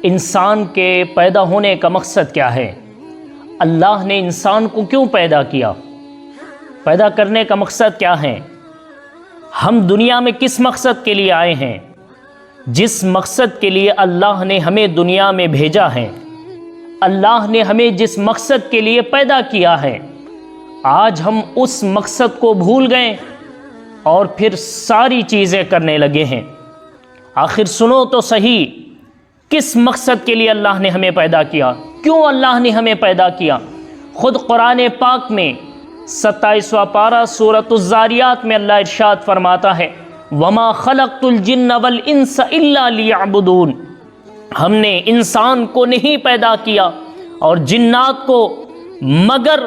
انسان کے پیدا ہونے کا مقصد کیا ہے؟ اللہ نے انسان کو کیوں پیدا کیا؟ پیدا کرنے کا مقصد کیا ہے؟ ہم دنیا میں کس مقصد کے لیے آئے ہیں؟ جس مقصد کے لیے اللہ نے ہمیں دنیا میں بھیجا ہے، اللہ نے ہمیں جس مقصد کے لیے پیدا کیا ہے، آج ہم اس مقصد کو بھول گئے اور پھر ساری چیزیں کرنے لگے ہیں۔ آخر سنو تو صحیح، کس مقصد کے لیے اللہ نے ہمیں پیدا کیا؟ کیوں اللہ نے ہمیں پیدا کیا؟ خود قرآن پاک میں 27واں پارہ سورۃ الذاریات میں اللہ ارشاد فرماتا ہے، وَمَا خَلَقْتُ الْجِنَّ وَالْإِنسَ إِلَّا لِيَعْبُدُونَ، ہم نے انسان کو نہیں پیدا کیا اور جنات کو مگر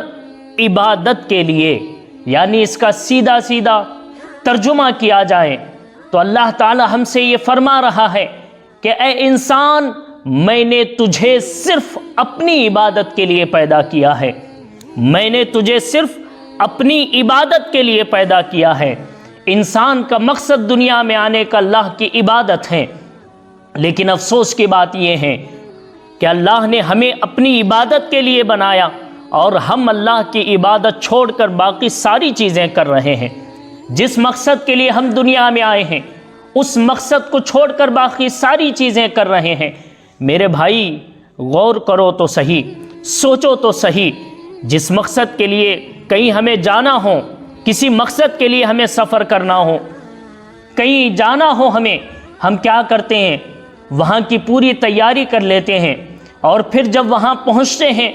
عبادت کے لیے۔ یعنی اس کا سیدھا سیدھا ترجمہ کیا جائے تو اللہ تعالی ہم سے یہ فرما رہا ہے کہ اے انسان، میں نے تجھے صرف اپنی عبادت کے لیے پیدا کیا ہے، میں نے تجھے صرف اپنی عبادت کے لیے پیدا کیا ہے۔ انسان کا مقصد دنیا میں آنے کا اللہ کی عبادت ہے، لیکن افسوس کی بات یہ ہے کہ اللہ نے ہمیں اپنی عبادت کے لیے بنایا اور ہم اللہ کی عبادت چھوڑ کر باقی ساری چیزیں کر رہے ہیں۔ جس مقصد کے لیے ہم دنیا میں آئے ہیں اس مقصد کو چھوڑ کر باقی ساری چیزیں کر رہے ہیں۔ میرے بھائی، غور کرو تو صحیح، سوچو تو صحیح، جس مقصد کے لیے کہیں ہمیں جانا ہو، کسی مقصد کے لیے ہمیں سفر کرنا ہو، کہیں جانا ہو ہم کیا کرتے ہیں؟ وہاں کی پوری تیاری کر لیتے ہیں اور پھر جب وہاں پہنچتے ہیں،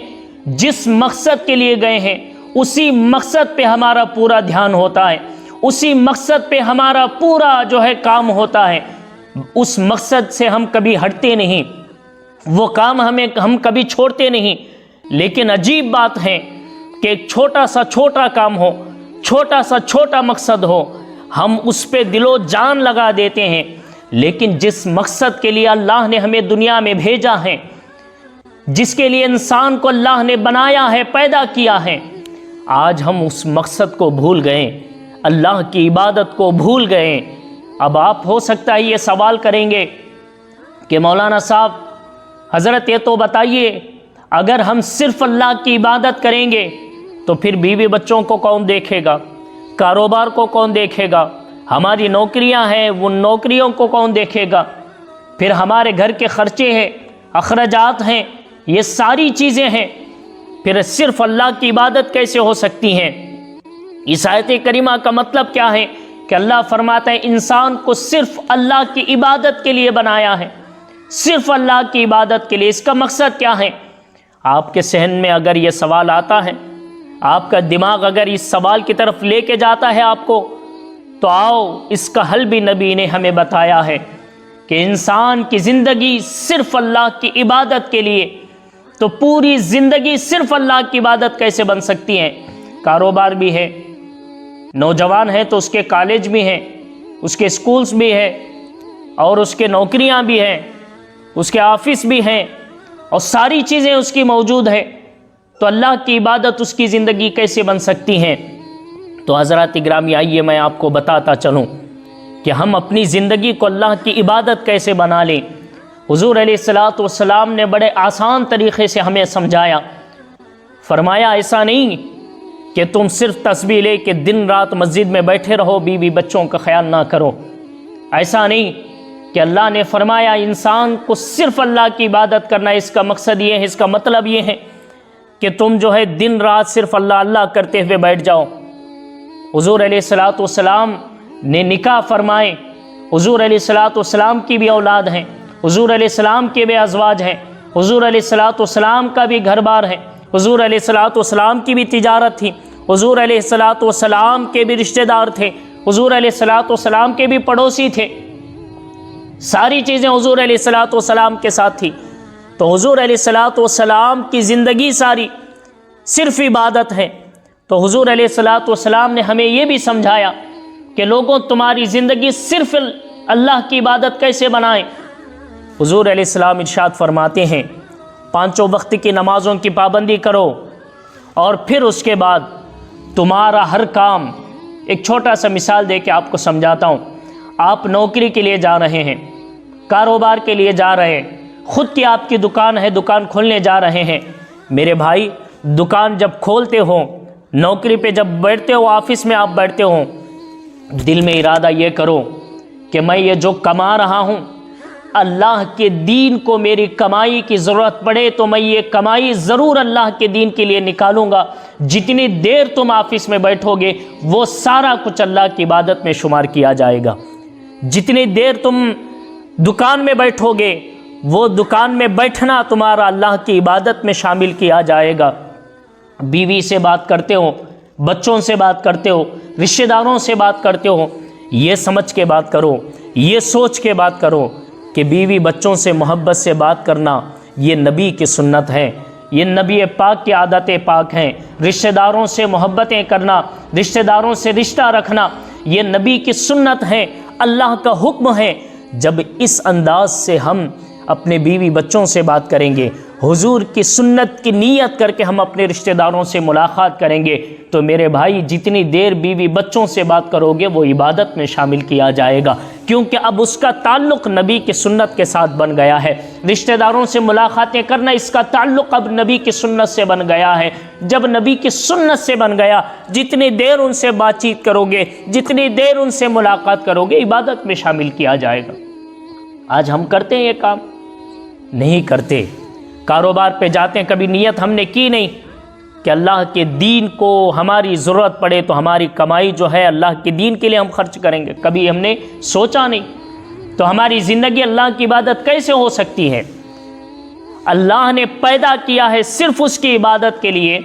جس مقصد کے لیے گئے ہیں اسی مقصد پہ ہمارا پورا دھیان ہوتا ہے، اسی مقصد پہ ہمارا پورا کام ہوتا ہے۔ اس مقصد سے ہم کبھی ہٹتے نہیں، وہ کام ہم کبھی چھوڑتے نہیں۔ لیکن عجیب بات ہے کہ ایک چھوٹا سا چھوٹا کام ہو، چھوٹا سا چھوٹا مقصد ہو، ہم اس پہ دل و جان لگا دیتے ہیں۔ لیکن جس مقصد کے لیے اللہ نے ہمیں دنیا میں بھیجا ہے، جس کے لیے انسان کو اللہ نے بنایا ہے، پیدا کیا ہے، آج ہم اس مقصد کو بھول گئے، اللہ کی عبادت کو بھول گئے۔ اب آپ ہو سکتا ہے یہ سوال کریں گے کہ مولانا صاحب، حضرت یہ تو بتائیے، اگر ہم صرف اللہ کی عبادت کریں گے تو پھر بیوی بچوں کو کون دیکھے گا؟ کاروبار کو کون دیکھے گا؟ ہماری نوکریاں ہیں، وہ نوکریوں کو کون دیکھے گا؟ پھر ہمارے گھر کے خرچے ہیں، اخراجات ہیں، یہ ساری چیزیں ہیں، پھر صرف اللہ کی عبادت کیسے ہو سکتی ہیں؟ اس آیت کریمہ کا مطلب کیا ہے کہ اللہ فرماتا ہے انسان کو صرف اللہ کی عبادت کے لیے بنایا ہے، صرف اللہ کی عبادت کے لیے۔ اس کا مقصد کیا ہے؟ آپ کے ذہن میں اگر یہ سوال آتا ہے، آپ کا دماغ اگر اس سوال کی طرف لے کے جاتا ہے آپ کو، تو آؤ اس کا حل بھی نبی نے ہمیں بتایا ہے کہ انسان کی زندگی صرف اللہ کی عبادت کے لیے، تو پوری زندگی صرف اللہ کی عبادت کیسے بن سکتی ہے؟ کاروبار بھی ہے، نوجوان ہے تو اس کے کالج بھی ہیں، اس کے اسکولز بھی ہیں، اور اس کے نوکریاں بھی ہیں، اس کے آفس بھی ہیں، اور ساری چیزیں اس کی موجود ہیں، تو اللہ کی عبادت اس کی زندگی کیسے بن سکتی ہیں؟ تو حضرات گرامی، آئیے میں آپ کو بتاتا چلوں کہ ہم اپنی زندگی کو اللہ کی عبادت کیسے بنا لیں۔ حضور علیہ الصلوۃ والسلام نے بڑے آسان طریقے سے ہمیں سمجھایا، فرمایا ایسا نہیں کہ تم صرف تسبیح لے کے دن رات مسجد میں بیٹھے رہو، بیوی بچوں کا خیال نہ کرو۔ ایسا نہیں کہ اللہ نے فرمایا انسان کو صرف اللہ کی عبادت کرنا، اس کا مقصد یہ ہے، اس کا مطلب یہ ہے کہ تم دن رات صرف اللہ اللہ کرتے ہوئے بیٹھ جاؤ۔ حضور علیہ الصلوۃ والسلام نے نکاح فرمائے، حضور علیہ الصلوۃ والسلام کی بھی اولاد ہیں، حضور علیہ السلام کے بھی ازواج ہیں، حضور علیہ الصلوۃ والسلام کا بھی گھر بار ہے، حضور علیہ الصلوۃ والسلام کی بھی تجارت تھی، حضور علیہ الصلوۃ والسلام کے بھی رشتہ دار تھے، حضور علیہ الصلوۃ والسلام کے بھی پڑوسی تھے، ساری چیزیں حضور علیہ الصلوۃ والسلام کے ساتھ تھی۔ تو حضور علیہ الصلوۃ والسلام کی زندگی ساری صرف عبادت ہے۔ تو حضور علیہ الصلوۃ والسلام نے ہمیں یہ بھی سمجھایا کہ لوگوں تمہاری زندگی صرف اللہ کی عبادت کیسے بنائیں۔ حضور علیہ السلام ارشاد فرماتے ہیں 5 وقت کی نمازوں کی پابندی کرو، اور پھر اس کے بعد تمہارا ہر کام، ایک چھوٹا سا مثال دے کے آپ کو سمجھاتا ہوں۔ آپ نوکری کے لیے جا رہے ہیں، کاروبار کے لیے جا رہے ہیں، خود کی آپ کی دکان ہے، دکان کھولنے جا رہے ہیں، میرے بھائی دکان جب کھولتے ہو، نوکری پہ جب بیٹھتے ہو، آفس میں آپ بیٹھتے ہو، دل میں ارادہ یہ کرو کہ میں یہ جو کما رہا ہوں، اللہ کے دین کو میری کمائی کی ضرورت پڑے تو میں یہ کمائی ضرور اللہ کے دین کے لیے نکالوں گا۔ جتنی دیر تم آفس میں بیٹھو گے وہ سارا کچھ اللہ کی عبادت میں شمار کیا جائے گا۔ جتنی دیر تم دکان میں بیٹھو گے وہ دکان میں بیٹھنا تمہارا اللہ کی عبادت میں شامل کیا جائے گا۔ بیوی سے بات کرتے ہو، بچوں سے بات کرتے ہو، رشتہ داروں سے بات کرتے ہو، یہ سمجھ کے بات کرو، یہ سوچ کے بات کرو کہ بیوی بچوں سے محبت سے بات کرنا یہ نبی کی سنت ہے، یہ نبی پاک کی عادت پاک ہیں۔ رشتہ داروں سے محبتیں کرنا، رشتہ داروں سے رشتہ رکھنا یہ نبی کی سنت ہے، اللہ کا حکم ہے۔ جب اس انداز سے ہم اپنے بیوی بچوں سے بات کریں گے، حضور کی سنت کی نیت کر کے ہم اپنے رشتہ داروں سے ملاقات کریں گے، تو میرے بھائی جتنی دیر بیوی بچوں سے بات کرو گے وہ عبادت میں شامل کیا جائے گا، کیونکہ اب اس کا تعلق نبی کی سنت کے ساتھ بن گیا ہے۔ رشتہ داروں سے ملاقاتیں کرنا، اس کا تعلق اب نبی کی سنت سے بن گیا ہے۔ جب نبی کی سنت سے بن گیا، جتنی دیر ان سے بات چیت کرو گے، جتنی دیر ان سے ملاقات کرو گے، عبادت میں شامل کیا جائے گا۔ آج ہم کرتے ہیں یہ کام؟ نہیں کرتے۔ کاروبار پہ جاتے ہیں، کبھی نیت ہم نے کی نہیں کہ اللہ کے دین کو ہماری ضرورت پڑے تو ہماری کمائی جو ہے اللہ کے دین کے لیے ہم خرچ کریں گے، کبھی ہم نے سوچا نہیں۔ تو ہماری زندگی اللہ کی عبادت کیسے ہو سکتی ہے؟ اللہ نے پیدا کیا ہے صرف اس کی عبادت کے لیے،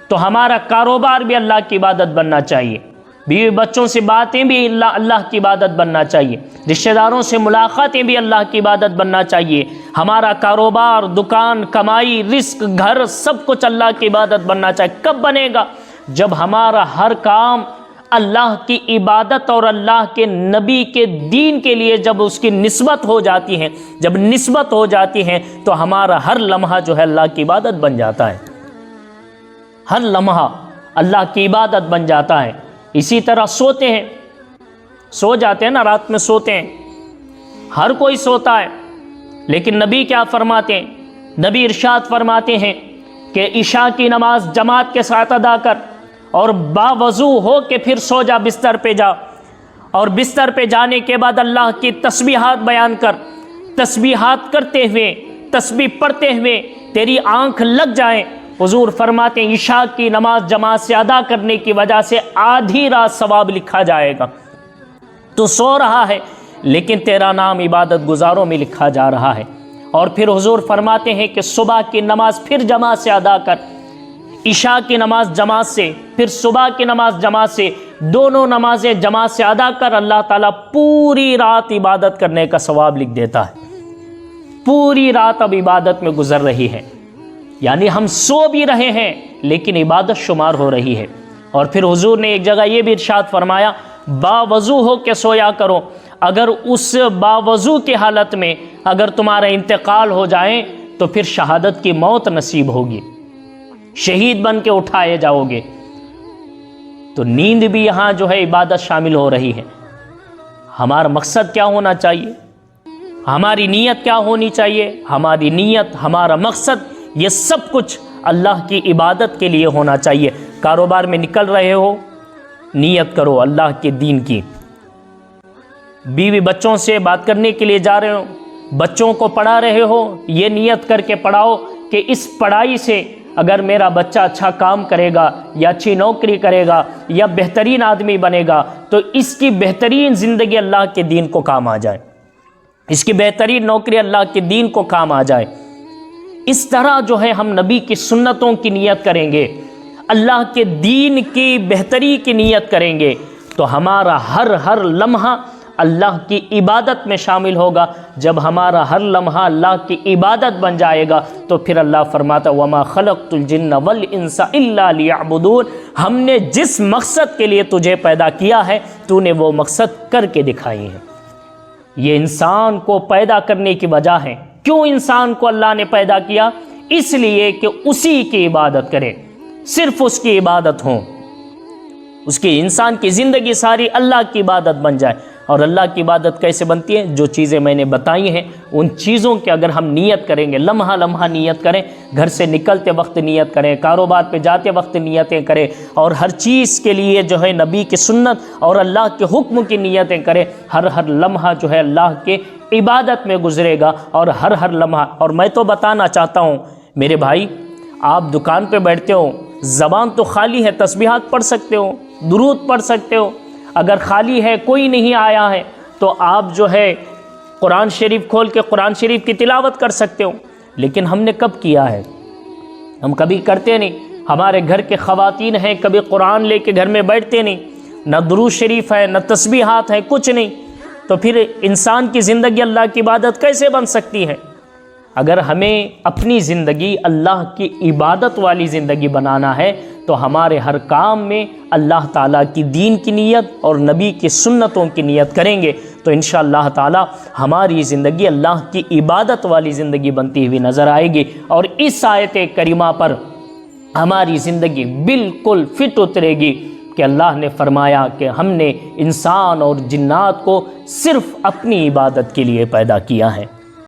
تو ہمارا کاروبار بھی اللہ کی عبادت بننا چاہیے، بیوی بچوں سے باتیں بھی اللہ کی عبادت بننا چاہیے، رشتہ داروں سے ملاقاتیں بھی اللہ کی عبادت بننا چاہیے، ہمارا کاروبار، دکان، کمائی، رزق، گھر، سب کچھ اللہ کی عبادت بننا چاہیے۔ کب بنے گا؟ جب ہمارا ہر کام اللہ کی عبادت اور اللہ کے نبی کے دین کے لیے جب اس کی نسبت ہو جاتی ہے، جب نسبت ہو جاتی ہے تو ہمارا ہر لمحہ جو ہے اللہ کی عبادت بن جاتا ہے، ہر لمحہ اللہ کی عبادت بن جاتا ہے۔ اسی طرح سوتے ہیں، سو جاتے ہیں نا، رات میں سوتے ہیں، ہر کوئی سوتا ہے، لیکن نبی کیا فرماتے ہیں؟ نبی ارشاد فرماتے ہیں کہ عشاء کی نماز جماعت کے ساتھ ادا کر اور باوضو ہو کے پھر سو جا، بستر پہ جا، اور بستر پہ جانے کے بعد اللہ کی تسبیحات بیان کر۔ تسبیحات کرتے ہوئے، تسبیح پڑھتے ہوئے تیری آنکھ لگ جائیں۔ حضور فرماتے ہیں عشاء کی نماز جماعت سے ادا کرنے کی وجہ سے آدھی رات ثواب لکھا جائے گا۔ تو سو رہا ہے لیکن تیرا نام عبادت گزاروں میں لکھا جا رہا ہے۔ اور پھر حضور فرماتے ہیں کہ صبح کی نماز پھر جماعت سے ادا کر، عشاء کی نماز جماعت سے، پھر صبح کی نماز جماعت سے، دونوں نمازیں جماعت سے ادا کر، اللہ تعالیٰ پوری رات عبادت کرنے کا ثواب لکھ دیتا ہے۔ پوری رات اب عبادت میں گزر رہی ہے، یعنی ہم سو بھی رہے ہیں لیکن عبادت شمار ہو رہی ہے۔ اور پھر حضور نے ایک جگہ یہ بھی ارشاد فرمایا باوضو ہو کے سویا کرو، اگر اس باوضو کی حالت میں اگر تمہارا انتقال ہو جائے تو پھر شہادت کی موت نصیب ہوگی، شہید بن کے اٹھائے جاؤ گے۔ تو نیند بھی یہاں جو ہے عبادت شامل ہو رہی ہے۔ ہمارا مقصد کیا ہونا چاہیے؟ ہماری نیت کیا ہونی چاہیے؟ ہماری نیت، ہمارا مقصد، یہ سب کچھ اللہ کی عبادت کے لیے ہونا چاہیے۔ کاروبار میں نکل رہے ہو، نیت کرو اللہ کے دین کی۔ بیوی بچوں سے بات کرنے کے لیے جا رہے ہو، بچوں کو پڑھا رہے ہو، یہ نیت کر کے پڑھاؤ کہ اس پڑھائی سے اگر میرا بچہ اچھا کام کرے گا یا اچھی نوکری کرے گا یا بہترین آدمی بنے گا تو اس کی بہترین زندگی اللہ کے دین کو کام آ جائے، اس کی بہترین نوکری اللہ کے دین کو کام آ جائے۔ اس طرح جو ہے ہم نبی کی سنتوں کی نیت کریں گے، اللہ کے دین کی بہتری کی نیت کریں گے تو ہمارا ہر لمحہ اللہ کی عبادت میں شامل ہوگا۔ جب ہمارا ہر لمحہ اللہ کی عبادت بن جائے گا تو پھر اللہ فرماتا وَمَا خَلَقْتُ الْجِنَّ وَالْإِنسَ إِلَّا لِيَعْبُدُونَ، ہم نے جس مقصد کے لیے تجھے پیدا کیا ہے تو نے وہ مقصد کر کے دکھائی ہے۔ یہ انسان کو پیدا کرنے کی وجہ ہے۔ کیوں انسان کو اللہ نے پیدا کیا؟ اس لیے کہ اسی کی عبادت کرے، صرف اس کی عبادت ہو، اس کی انسان کی زندگی ساری اللہ کی عبادت بن جائے۔ اور اللہ کی عبادت کیسے بنتی ہے؟ جو چیزیں میں نے بتائی ہیں ان چیزوں کی اگر ہم نیت کریں گے، لمحہ لمحہ نیت کریں، گھر سے نکلتے وقت نیت کریں، کاروبار پہ جاتے وقت نیتیں کریں، اور ہر چیز کے لیے جو ہے نبی کی سنت اور اللہ کے حکم کی نیتیں کریں، ہر لمحہ جو ہے اللہ کے عبادت میں گزرے گا، اور ہر لمحہ۔ اور میں تو بتانا چاہتا ہوں میرے بھائی، آپ دکان پہ بیٹھتے ہو، زبان تو خالی ہے، تسبیحات پڑھ سکتے ہو، درود پڑھ سکتے ہو، اگر خالی ہے کوئی نہیں آیا ہے تو آپ جو ہے قرآن شریف کھول کے قرآن شریف کی تلاوت کر سکتے ہو۔ لیکن ہم نے کب کیا ہے؟ ہم کبھی کرتے نہیں۔ ہمارے گھر کے خواتین ہیں، کبھی قرآن لے کے گھر میں بیٹھتے نہیں، نہ درود شریف ہے، نہ تسبیحات ہے، کچھ نہیں۔ تو پھر انسان کی زندگی اللہ کی عبادت کیسے بن سکتی ہے؟ اگر ہمیں اپنی زندگی اللہ کی عبادت والی زندگی بنانا ہے تو ہمارے ہر کام میں اللہ تعالیٰ کی دین کی نیت اور نبی کی سنتوں کی نیت کریں گے تو انشاءاللہ تعالیٰ ہماری زندگی اللہ کی عبادت والی زندگی بنتی ہوئی نظر آئے گی، اور اس آیت کریمہ پر ہماری زندگی بالکل فٹ اترے گی کہ اللہ نے فرمایا کہ ہم نے انسان اور جنات کو صرف اپنی عبادت کے لیے پیدا کیا ہے۔